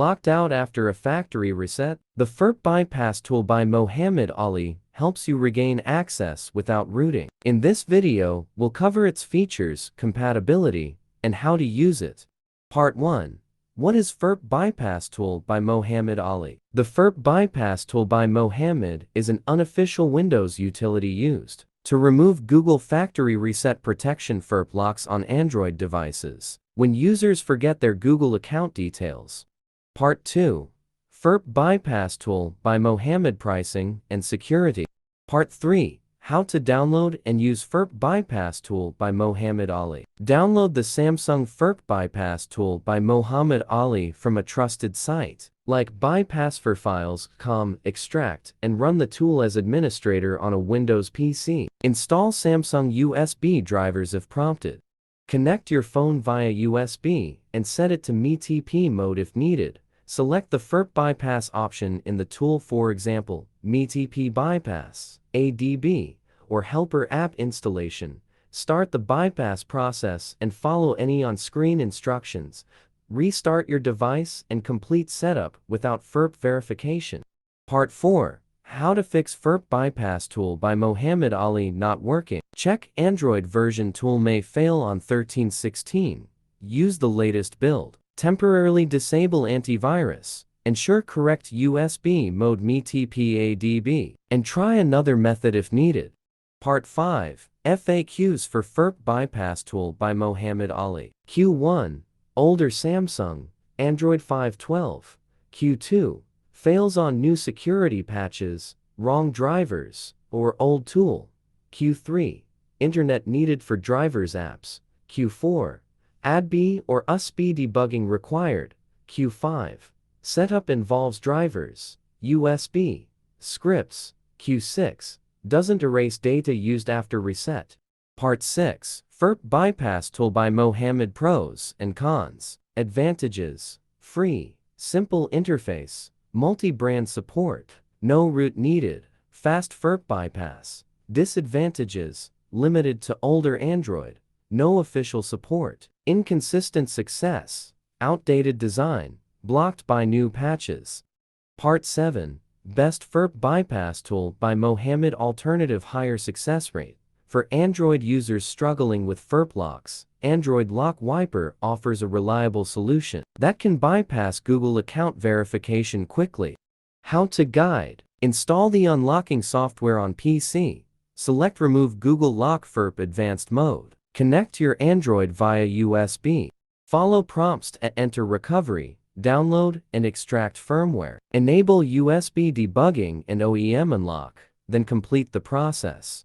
Locked out after a factory reset? The FRP Bypass Tool by Mohammed Ali helps you regain access without rooting. In this video, we'll cover its features, compatibility, and how to use it. Part 1. What is FRP Bypass Tool by Mohammed Ali? The FRP Bypass Tool by Mohammed is an unofficial Windows utility used to remove Google Factory Reset Protection FRP locks on Android devices when users forget their Google account details. Part 2. FRP Bypass Tool by Mohammed Pricing and Security. Part 3. How to download and use FRP Bypass Tool by Mohammed Ali. Download the Samsung FRP Bypass Tool by Mohammed Ali from a trusted site like bypass4files.com, extract and run the tool as administrator on a Windows PC. Install Samsung USB drivers if prompted. Connect your phone via USB and set it to MTP mode if needed. Select the FRP bypass option in the tool, for example, MTP bypass, ADB, or helper app installation. Start the bypass process and follow any on-screen instructions. Restart your device and complete setup without FRP verification. Part 4. How to fix FRP Bypass Tool by Mohammed Ali not working. Check Android version tool may fail on 13.16. Use the latest build. Temporarily disable antivirus. Ensure correct USB mode MTP ADB. And try another method if needed. Part 5. FAQs for FRP Bypass Tool by Mohammed Ali. Q1. Older Samsung, Android 5.12. Q2. Fails on new security patches, wrong drivers, or old tool. Q3. Internet needed for drivers apps. Q4. ADB or USB debugging required. Q5. Setup involves drivers, USB, scripts. Q6. Doesn't erase data used after reset. Part 6. FRP Bypass Tool by Mohammed. Pros and cons. Advantages: free, simple interface, multi-brand support, no root needed, fast FRP bypass. Disadvantages: limited to older Android, no official support, inconsistent success, outdated design, blocked by new patches. Part 7. Best FRP Bypass Tool by Mohammed. Alternative: higher success rate. For Android users struggling with FRP locks, Android Lock Wiper offers a reliable solution that can bypass Google account verification quickly. How-to guide. Install the unlocking software on PC. Select Remove Google Lock FRP Advanced Mode. Connect your Android via USB. Follow prompts to enter recovery, download and extract firmware. Enable USB debugging and OEM unlock, then complete the process.